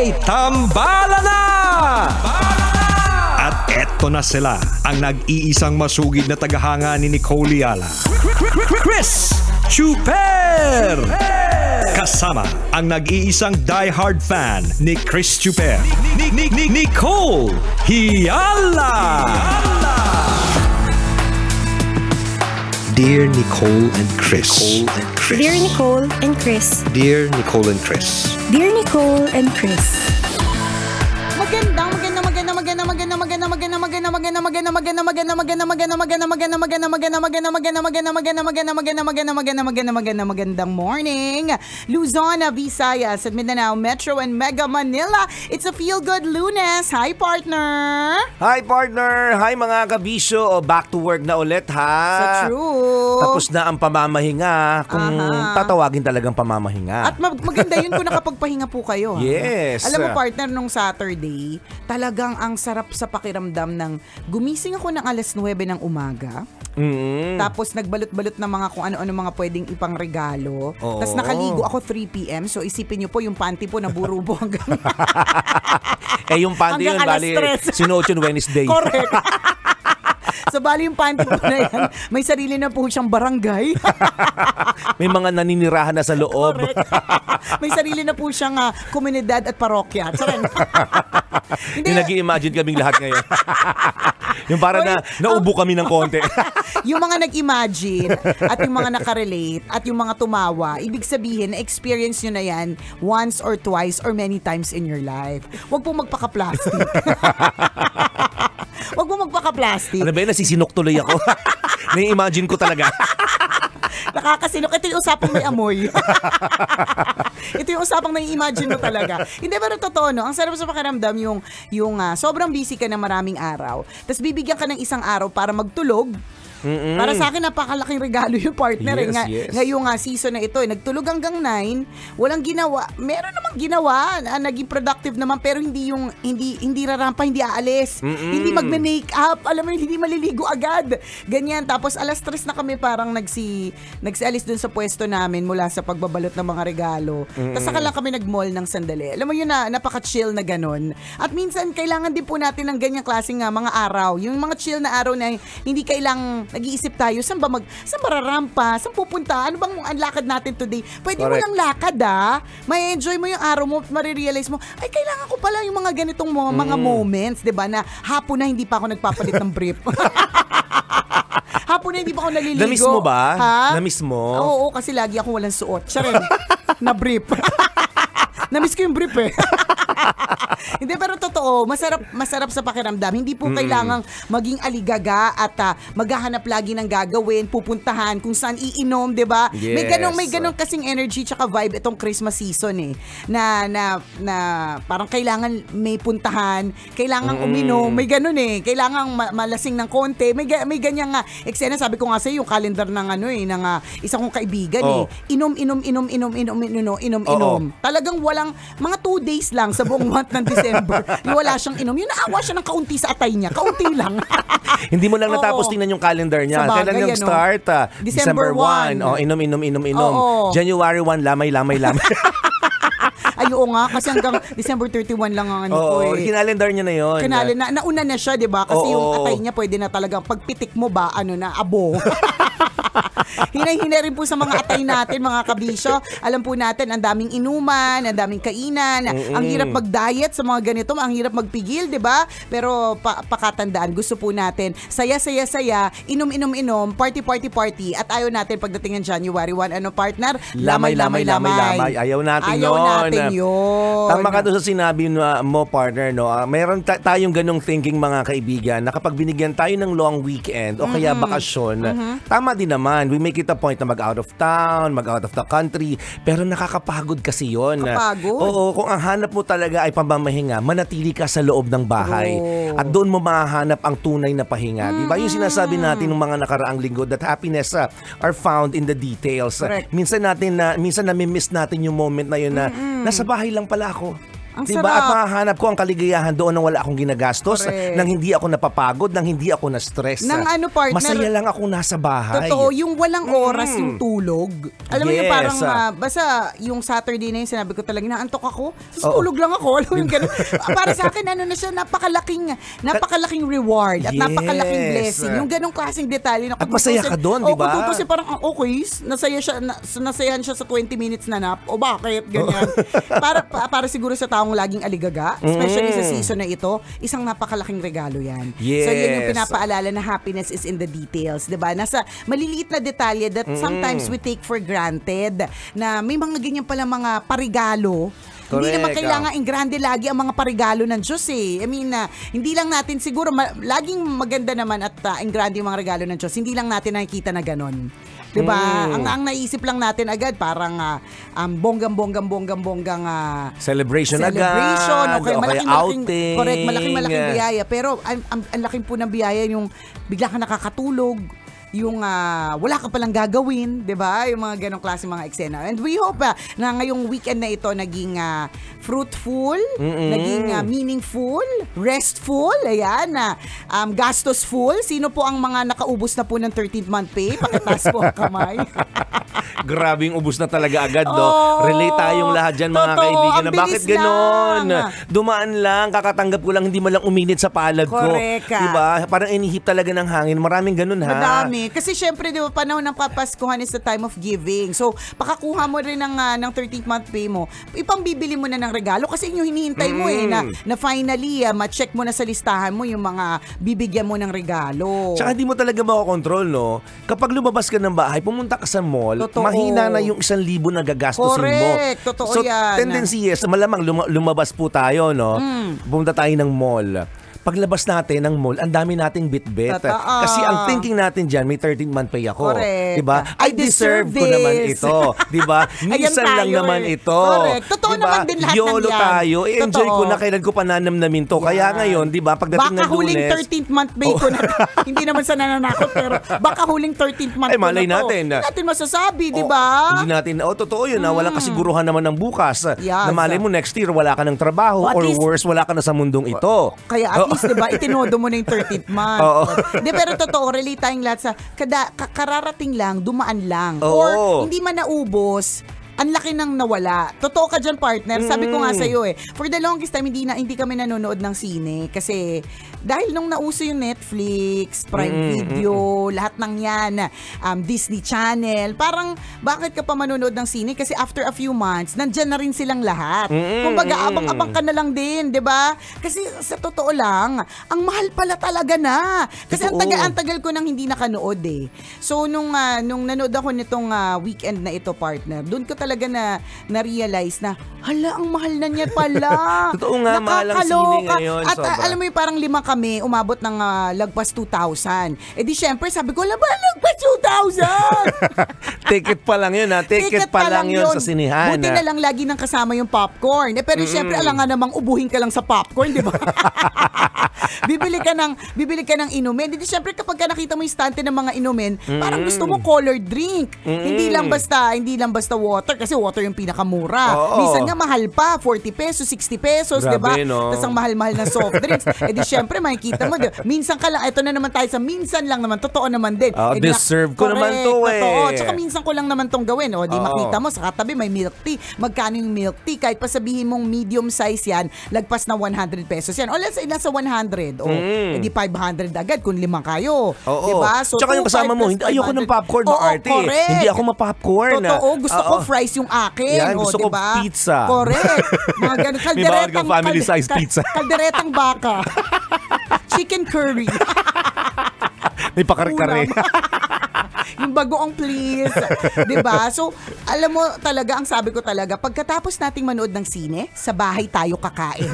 may tambala na! At eto na sila, ang nag-iisang masugid na tagahanga ni Nicole Yala, Chris Chuper! Kasama ang nag-iisang die-hard fan ni Chris Chuper, Nicole Yala! Dear Nicole and Chris. Dear Nicole and Chris. Dear Nicole and Chris. Dear Nicole and Chris. Magandang morning, Luzon, Visayas, at Mindanao Metro and Mega Manila. It's a Feel Good Lunes. Hi, partner. Hi, partner. Hi, mga kabisyo. Back to work na ulit, ha? So true. Tapos na ang pamamahinga, kung tatawagin talagang pamamahinga. At maganda yun kung nakapagpahinga po kayo. Yes. Alam mo, partner, nung Saturday, talagang ang sarap sa pakiramdam ng gumising ako ng alas 9 ng umaga. Tapos nagbalot-balot ng mga kung ano-ano mga pwedeng ipangregalo. Tapos nakaligo ako 3 p.m. So isipin nyo po, yung panty po naburo po hanggang yung panty yun, bali, sinuot yun Wednesday. Correct. So bali yung panty po na yan, may sarili na po siyang barangay. May mga naninirahan na sa loob. Correct. May sarili na po siyang komunidad at parokya. Hindi, nag-i-imagine kaming lahat ngayon. Yung para na naubo kami ng konti. Yung mga nag-imagine at yung mga nakarelate at yung mga tumawa, ibig sabihin, experience nyo na yan once or twice or many times in your life. Huwag pong magpaka-plastic. Huwag pong magpaka-plastic. Ano ba yun? Nasisinok tuloy ako. Nai-imagine ko talaga. Nakakasinok. Ito yung usapang may amoy. Ito yung usapang nai-imagine mo talaga. Hindi, pero totoo, no? Ang sarap sa pakiramdam yung sobrang busy ka na maraming araw. Tapos bibigyan ka ng isang araw para magtulog. Para sa akin, napakalaking regalo yung partner. Yes. Ngayong season na ito, nagtulog hanggang 9, walang ginawa. Meron namang ginawa, naging productive naman, pero hindi rarampa, hindi aalis. Hindi magme-make up, alam mo, hindi maliligo agad. Ganyan. Tapos alas 3 na kami parang nagsialis dun sa pwesto namin mula sa pagbabalot ng mga regalo. Tapos saka lang kami nag-mall ng sandali. Alam mo yun na, napaka-chill na ganun. At minsan, kailangan din po natin ng ganyang klaseng mga araw. Yung mga chill na araw na hindi kailang nag-iisip tayo, saan mararampa, saan pupunta, ano bang ang lakad natin today? Pwede mo lang lakad, may enjoy mo yung araw mo, marirealize mo, ay kailangan ko pala yung mga ganitong mga moments, diba, na hapon na hindi pa ako nagpapalit ng brief. Hapon na hindi pa ako naliligo. Na-miss mo ba? Ha? Na-miss mo? Oo, kasi lagi akong walang suot. Siya rin, na brief. Na-miss ko yung brief eh. Hindi, pero totoo, masarap sa pakiramdam. Hindi po kailangang maging aligaga at maghahanap lagi ng gagawin, pupuntahan, kung saan iinom, 'di ba? Yes. May ganong kasing energy tsaka vibe itong Christmas season eh. Na parang kailangan may puntahan, kailangan uminom, may ganon eh. Kailangan malasing ng konti. May ganyan nga eksena, sabi ko nga sa yung calendar ng ng isa kong kaibigan eh. Inom. Talagang walang mga 2 days lang sa buong month ng December. Wala siyang inom. Yung naawa siya ng kaunti sa atay niya. Kaunti lang. Hindi mo lang natapos tingnan yung calendar niya. Sabagay, kailan yung start? December 1. Inom. January 1, lamay. Ay, oo nga. Kasi hanggang December 31 lang ang ko eh. Kinalendar niya na yun. Nauna na siya, di ba? Kasi yung atay niya pwede na talagang pagpitik mo ba, abo. Hinay-hinay rin po sa mga atay natin, mga kabisyo. Alam po natin, ang daming inuman, ang daming kainan, ang hirap mag-diet sa mga ganito, ang hirap magpigil, di ba? Pero pakatandaan, gusto po natin, saya, inom, party, at ayaw natin pagdating ng January 1, partner? Lamay. Ayaw natin yun. Tama ka doon sa sinabi mo, partner, no? Meron tayong ganong thinking, mga kaibigan, na kapag binigyan tayo ng long weekend o kaya bakasyon, tama din naman. We make it a point na mag-out of town, mag-out of the country, pero nakakapagod kasi yun. Kapagod? Oo, kung ang hanap mo talaga ay pamamahinga, manatili ka sa loob ng bahay. At doon mo mahahanap ang tunay na pahinga. Diba? Yung sinasabi natin ng mga nakaraang linggo, that happiness are found in the details. Correct. Minsan nami-miss natin yung moment na yun na nasa bahay lang pala ako. Ang Diba? sarap. At mahahanap ko ang kaligayahan doon nang wala akong ginagastos, Correct. nang hindi ako napapagod, nang hindi ako na-stress. Nang partner, masaya lang akong nasa bahay. Totoo, yung walang oras yung tulog. Alam mo yung Yes. parang, basta yung Saturday na yun, sinabi ko talaga, naantok ako, tulog lang ako. Alam mo yung ganun. Para sa akin, ano na siya, napakalaking reward at Yes. napakalaking blessing. Yung ganung klaseng detalye. At masaya ka doon, di ba? Kasi parang, okay, nasayahan siya sa 20 minutes na nap. O bakit? Ganyan. para siguro sa taong laging aligaga, especially sa season na ito, isang napakalaking regalo yan. Yes. So yun yung pinapaalala na happiness is in the details, 'di ba? Nasa maliliit na detalye that sometimes we take for granted na may mga ganyan pala mga parigalo. Hindi naman kailangan ingrande lagi ang mga parigalo ng Diyos eh. I mean, hindi lang natin siguro, laging maganda naman at ingrande yung mga regalo ng Diyos. Hindi lang natin nakikita na ganon. Diba? Ang naisip lang natin agad parang bonggang celebration agad. Okay, malaking outing. Correct, malaking biyaya. Pero ang laking po ng biyaya yung bigla ka nakakatulog, yung wala ka palang gagawin, 'di ba? Yung mga ganong klase mga eksena. And we hope na ngayong weekend na ito naging fruitful, naging meaningful, restful, ayan, gastosful. Sino po ang mga nakaubos na po ng 13th month pay? Pakitaas po ang kamay. Grabing ubus na talaga agad, no? Relate tayong lahat dyan, mga kaibigan. Na bakit ganon? Dumaan lang, kakatanggap ko lang, hindi man lang uminit sa palad ko. Correct. Diba? Parang inihip talaga ng hangin. Maraming ganon, ha? Madami. Kasi syempre, di ba, panahon ng Kapaskuhan is the time of giving. So, pakakuha mo rin ng 13th month pay mo, ipambibili mo na ng regalo kasi yung hinihintay mo na finally, ma-check mo na sa listahan mo yung mga bibigyan mo ng regalo. Tsaka di mo talaga makokontrol, no? Kapag lumabas ka ng bahay, pumunta ka sa mall, mahina na yung 1,000 na gagastusin mo. Correct. Totoo so, yan. tendency yes, malamang lumabas po tayo, no? Pumunta tayo ng mall. Paglabas natin ng mall, ang dami nating bitbit. Totoo. Kasi ang thinking natin dyan, may 13th month pay ako. Correct. Diba? I deserve ko naman ito. Diba? Minsan lang naman ito. Correct. Totoo diba? naman din lahat YOLO ng yan. tayo. I-enjoy Totoo. ko na kailan ko pa nanamnamin to. Kaya ngayon, diba? Pagdating ng baka huling Lunes, 13th month pay ko na. Hindi naman sa nananakot, pero baka huling 13th month ko malay na to. natin. Hindi natin masasabi, di ba? Hindi natin, totoo yun. Walang kasiguruhan naman ng bukas. Yes. Na malay mo next year, wala ka ng trabaho At or least, worse, wala ka na sa mundong ito. Kaya at least, di ba, itinodo mo na yung 13th month. Di, pero totoo, relate tayong lahat sa kararating lang, dumaan lang. Or hindi man naubos, ang laki nang nawala. Totoo ka dyan, partner. Sabi ko nga sa'yo for the longest time, hindi kami nanonood ng sine. Kasi dahil nung nauso yung Netflix, Prime Video, lahat ng yan, Disney Channel, parang bakit ka pa manonood ng sine? Kasi after a few months, nandyan na rin silang lahat. Kumbaga, abang-abang ka na lang din, di ba? Kasi sa totoo lang, ang mahal pala talaga na. Kasi ang tagal ko nang hindi nakanood eh. So, nung nanood ako nitong weekend na ito, partner, doon ko talaga na-realize na, hala, ang mahal na niya pala. Totoo nga, mahal ang sine ngayon. At alam mo yung parang 5 kami, umabot ng lagpas 2,000. Eh di syempre, sabi ko, lagpas 2,000! Ticket pa lang yun, ha? Ticket pa lang yun sa sinihan. Buti na lang lagi nang kasama yung popcorn. Pero syempre, alangan namang ubuhin ka lang sa popcorn, di ba? bibili ka ng inumin. Di syempre, kapag nakita mo yung stante ng mga inumin, parang gusto mo colored drink. Hindi lang basta water, kasi water yung pinakamura. Minsan nga mahal pa, 40 pesos, 60 pesos, di ba? No? Tapos ang mahal-mahal ng soft drinks. Eh di syempre, makikita mo, minsan ka lang, ito na naman tayo sa minsan lang naman, totoo naman din. Deserve ko naman to Totoo. Tsaka minsan ko lang naman tong gawin. Di makita mo, sa katabi may milk tea. Magkano yung milk tea? Kahit pa sabihin mong medium size yan, lagpas na 100 pesos yan. O let's say, nasa 100. Eh di 500 agad kung 5 kayo. Diba? So, tsaka yung kasama mo, ayoko ng popcorn, maarte. Hindi ako mapopcorn. Totoo. Gusto ko fries yung akin. Yan, gusto ko pizza. Correct. Mga ganun. May bawal kang family size pizza. Kalderetang baka. Chicken curry. May pakare-kare. Yung bagoong please. Diba? So, alam mo talaga, ang sabi ko talaga, pagkatapos nating manood ng sine, sa bahay tayo kakain.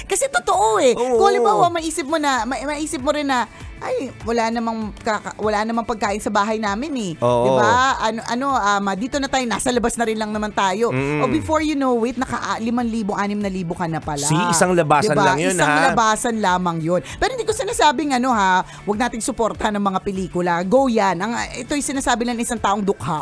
Kasi totoo Kung halimbawa, maisip mo rin na, ay, wala namang pagkain sa bahay namin diba? Dito na tayo, nasa labas na rin lang naman tayo. O before you know it, naka 5,000, 6,000 ka na pala. Isang labasan diba? lang yun, Isang labasan lamang yun. Pero hindi ko sinasabing huwag nating suportahan ng mga pelikula. Go yan. Ito yung sinasabi lang isang taong dukha.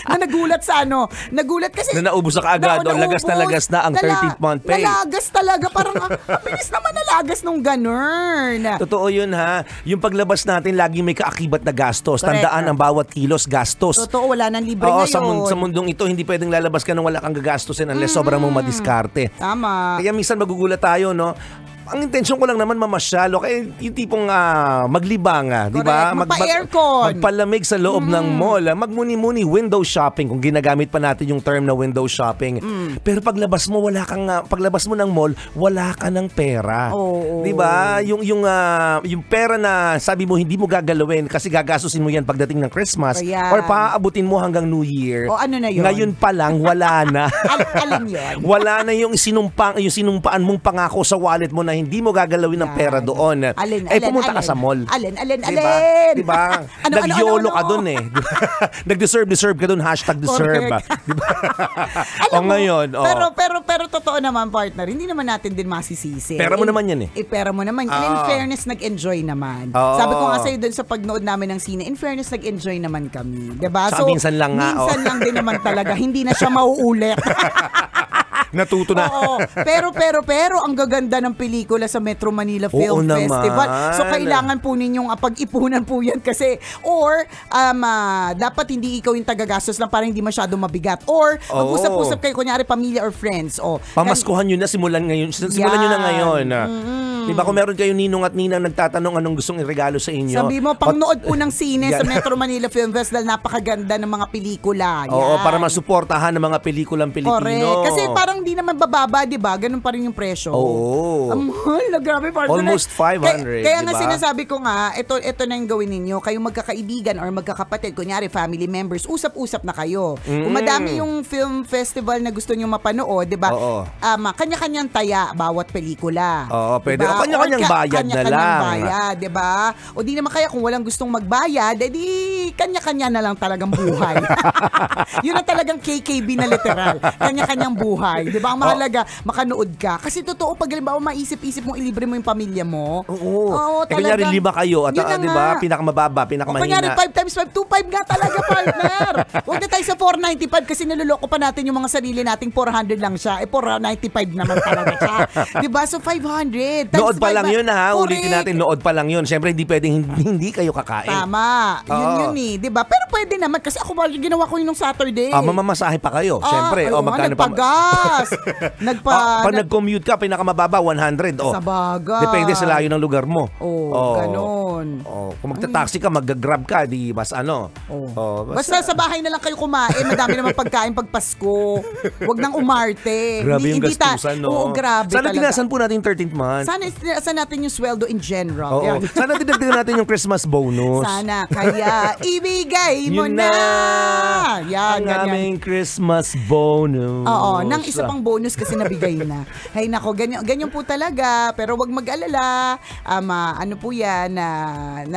na nagulat sa ano. Nagulat kasi. Na naubos na kaagad. Lagas na ang 13th month pay. Nalagas talaga. Parang ang bilis naman nalagas nung ganun. Totoo yun ha. Yung paglabas natin, lagi may kaakibat na gastos. Correct. Tandaan ang bawat kilos gastos. Totoo, wala nang libre Oo, ngayon. sa mundong ito, hindi pwedeng lalabas ka nang wala kang gagastusin unless sobrang mong madiskarte. Tama. Kaya minsan magugulat tayo, no? Ang intensyon ko lang naman mamasyal, okay? Yung tipong maglibang, di ba? Magpa-aircon. Magpalamig sa loob ng mall. Magmuni-muni, window shopping, kung ginagamit pa natin yung term na window shopping. Pero paglabas mo, paglabas mo ng mall, wala ka ng pera. Oo. Di ba? Yung pera na sabi mo hindi mo gagalawin kasi gagastusin mo yan pagdating ng Christmas Ayan. or paabutin mo hanggang New Year. O ano na yun? Ngayon pa lang, wala na. Alin yun? Wala na yung sinumpaan mong pangako sa wallet mo na hindi mo gagalawin ng pera doon. Pumunta ka sa mall. Alin. Diba? Nag-YOLO ka doon eh. Nag-deserve ka doon. #deserve. Diba? Alam mo, ngayon. Pero totoo naman, partner, hindi naman natin din masisisi. Pera mo naman yan eh. Pera mo naman. In fairness, nag-enjoy naman. Sabi ko nga sa'yo doon sa pagnood namin ng sine, in fairness, nag-enjoy naman kami. Diba? So, minsan lang nga. Minsan lang din naman talaga. Hindi na siya mauulit. Natuto na. Oo. Pero ang gaganda ng pelikula sa Metro Manila Film Festival. So kailangan po ninyong pag-ipunan po yan kasi dapat hindi ikaw yung tagagastos lang para hindi masyado mabigat. Or mag-usap-usap kayo kunyari pamilya or friends. Pamaskuhan nyo na simulan nyo na ngayon. Diba kung meron kayo ninong at ninang nagtatanong anong gustong iregalo sa inyo. Sabi mo, pangnood po ng sine sa Metro Manila Film Festival, napakaganda ng mga pelikula. Oo, para masuportahan ng mga pelikulang Pilipino. Correct. Kasi parang di naman bababa, di ba? Ganun pa rin yung presyo. Oo. Ang mahal, grabe. Almost 500, Kaya nga diba? sinasabi ko nga, ito na yung gawin ninyo. Kayong magkakaibigan or magkakapatid, kunyari family members, usap-usap na kayo. Kung madami yung film festival na gusto nyo mapanood, di ba? Kanya-kanyang taya bawat pelikula. Oo, pwede. Diba? Kanya-kanyang bayad na lang. Bayad, di ba? O di naman kaya kung walang gustong magbayad, edi kanya-kanya na lang talagang buhay. Yun na talagang KKB na literal. Kanya-kanyang buhay. Di ba? Ang mahalaga, makanood ka. Kasi totoo, pag halimbawa maisip-isip mo, ilibre mo yung pamilya mo. Oo. Kunyari 5 kayo at di ba? Pinakamababa, pinakamahina. Kunyari 5 times 5, 2.5 nga talaga, partner. Huwag na tayo sa 495 kasi niloloko pa natin yung mga sarili nating 400 lang siya. 495 naman talaga siya. Di ba? So 500. Nood pa lang yun ha. Ulitin natin, nood pa lang yun. Siyempre, hindi pwedeng hindi kayo kakain. Tama. Yun eh. Di ba? Pero pwede naman. Kasi ako ginawa ko yun nung Saturday. Mamamasahe pa kayo. Siyempre. Magkano pa? Nagpagas. Pag nag-commute ka, pinakamababa, 100. Sa bagay. Depende sa layo ng lugar mo. Ganon. Kung magta-taxi ka, mag-grab ka, di mas ano. Basta sa bahay na lang kayo kumain. Madami naman pagkain pag Pasko. Huwag nang umarte. Grabe yung gastusan, no? Oo, grabe sana talaga. dinasan po natin 13th month. Sana natin yung sweldo in general. Oo. Sana dinagdagan natin yung Christmas bonus. Sana. Kaya ibigay mo na. Yan, ang aming Christmas bonus. Oo. Nang isa pang bonus kasi nabigay na. Hay nako, ganyan po talaga. Pero wag mag-alala. Ano po yan,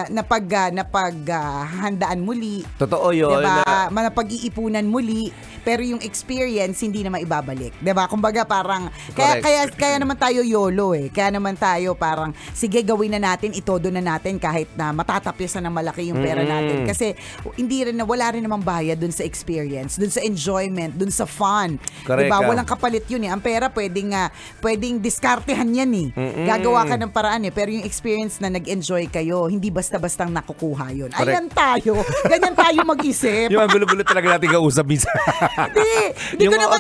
napaghandaan muli. Totoo yun. Diba? Napag-iipunan muli. Pero yung experience, hindi na maibabalik. Diba? Kumbaga parang, kaya naman tayo YOLO eh. Kaya naman tayo parang, sige gawin na natin, itodo na natin kahit na matatapyasan ng malaki yung pera natin. Kasi wala rin namang bayad dun sa experience, dun sa enjoyment, dun sa fun. Correct, diba? Walang kapalit yun eh. Ang pera pwedeng diskartehan yan eh. Gagawa ka ng paraan eh. Pero yung experience na nag-enjoy kayo, hindi basta-bastang nakukuha yun. Correct. Ayan tayo. Ganyan tayo mag-isip. Yung ang gulo-gulo talaga natin kausap minsan. Hindi ko naman,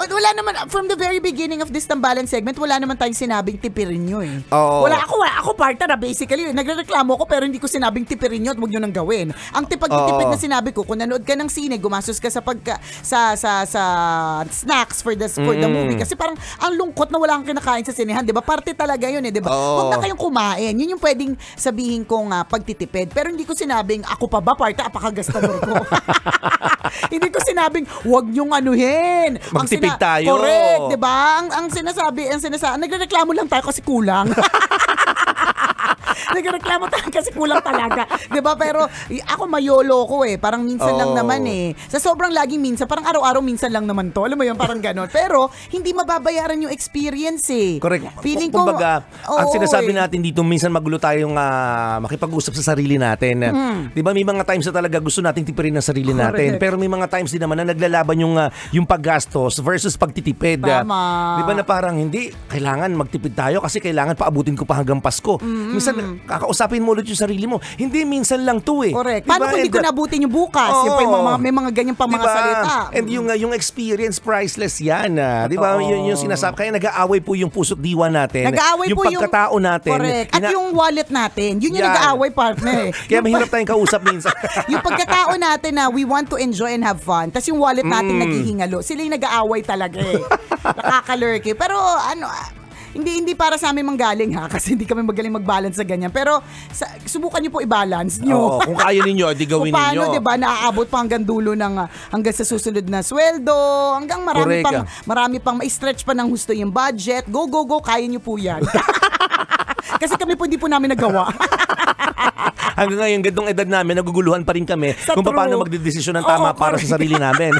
wala naman, from the very beginning of this Tambalan segment, wala naman tayong sinabing tipirin nyo eh. Ako partner na basically, nagrereklamo ko pero hindi ko sinabing tipirin nyo at huwag nyo nang gawin. Ang tipid na sinabi ko, kung nanood ka ng sine, gumastos ka sa snacks for the movie. Kasi parang ang lungkot na wala kang kinakain sa sinehan, di ba? Parte talaga yun eh, di ba? Huwag na kayong kumain. Yun yung pwedeng sabihin kong pagtitipid. Pero hindi ko sinabing, ako pa ba, parte, apakagastador ko. Hindi ko sinabing, huwag nyong anuhin. Magtipid tayo. Correct, di ba? Ang sinasabi, nagrereklamo lang tayo kasi kulang. Nagreklamo tayo kasi kulang talaga. 'Di ba? Pero ako mayolo ko eh. Parang minsan lang naman eh. Sa sobrang laging minsan, parang araw-araw minsan lang naman to. Alam mo yun, parang ganon. Pero hindi mababayaran yung experience eh. Correct. Feeling ko, kumbaga, ang sinasabi natin dito, minsan magulo tayong makipag-usap sa sarili natin. Di ba, may mga times na talaga gusto nating tipirin ang sarili natin. Pero may mga times din naman na naglalaban yung paggastos versus pagtitipid. Tama. Di ba na parang hindi, kailangan magtipid tayo kasi kailangan paabutin ko pa hanggang Pasko. Minsan, kakausapin mo ulit yung sarili mo. Hindi, minsan lang to eh. Correct. Diba? Paano kung hindi ko nabutin yung bukas? Siyempre, may mga ganyan pang mga salita. And yung experience, priceless yan. Di ba? Yun yung sinasabi. Kaya nag-aaway po yung puso't diwa natin. Nag-aaway yung po pagkatao natin. Correct. At yung wallet natin, yun yung nag-aaway, partner. Kaya mahirap tayong kausap minsan. Yung pagkatao natin na we want to enjoy and have fun, tas yung wallet natin naghihingalo. Sila yung nag-aaway talaga eh. Nakakalurky. Pero hindi para sa amin manggaling ha, kasi hindi kami magaling mag-balance sa ganyan. Pero subukan niyo po i-balance niyo. Kung kaya ninyo, di gawin kung paano, ninyo. 'di ba, naaabot pa hanggang dulo ng hanggang sa susunod na sweldo, hanggang marami pang ma-stretch pa ng husto yung budget. Go, kaya niyo po 'yan. Kasi kami po hindi po namin nagawa. Hanggang ngayon, gandong edad namin, naguguluhan pa rin kami kung paano magdedesisyon ng tama para sa sarili namin.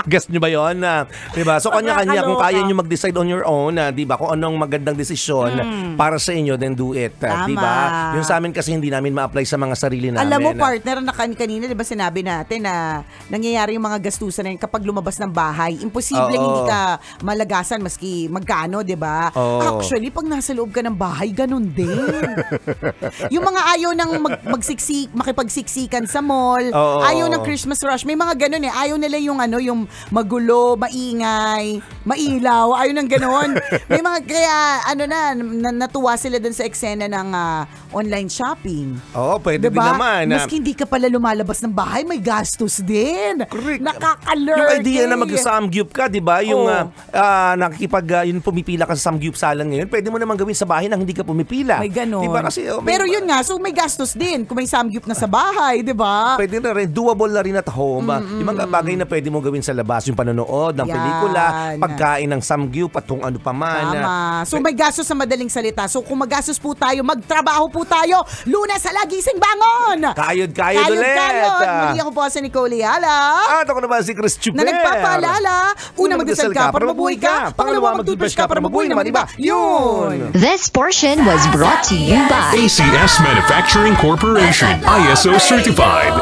Guess nyo ba yun? Diba? So, kanya-kanya, kung kaya nyo mag-decide on your own, diba? Kung anong magandang desisyon para sa inyo, then do it. Tama. Diba? Yung sa amin kasi hindi namin ma-apply sa mga sarili namin. Alam mo, partner, kanina, diba sinabi natin na nangyayari yung mga gastusan na yun kapag lumabas ng bahay. Imposible hindi ka malagasan maski magkano, diba? Actually, pag nasa loob ka ng bahay, ganun din. Yung mga ayaw nang makipagsiksikan sa mall, ayaw ng Christmas rush, may mga ganun eh. Ayaw nila yung magulo, maingay, mailaw, ayaw ng ganon. May mga, kaya natuwa sila dun sa eksena ng online shopping. Pwede din naman. Maski hindi ka pala lumalabas ng bahay, may gastos din. Correct. Nakakalurky. Yung idea na mag-samgyup ka, di ba? Yung yung pumipila ka sa samgyupsalan ngayon, pwede mo naman gawin sa bahay nang hindi ka pumipila. May ganon. Diba? Kasi, pero yun nga, so may gastos din kung may samgyup na sa bahay, di ba? Pwede na rin, doable na rin at home. Yung mga bagay na pwede mo gawin sa labas, yung panonood ng pelikula, pagkain ng samgyup at kung ano pa man. Tama. So may gastos sa madaling salita. So kung magastos po tayo, magtrabaho po tayo. Lunes sa Lagising Bangon! Kayod ulit! Muli ako po si Nicole Yala. At ako naman si Chris Chuper. Na nagpapaalala, una magdasal ka para mabuhay ka, pangalawa mag-toothbrush ka para mabuhay naman iba. Yun! This portion was brought to you by ACS Manufacturing Corporation, ISO certified.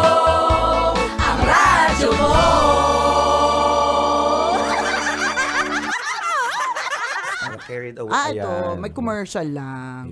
Carried away. Ito, may commercial lang.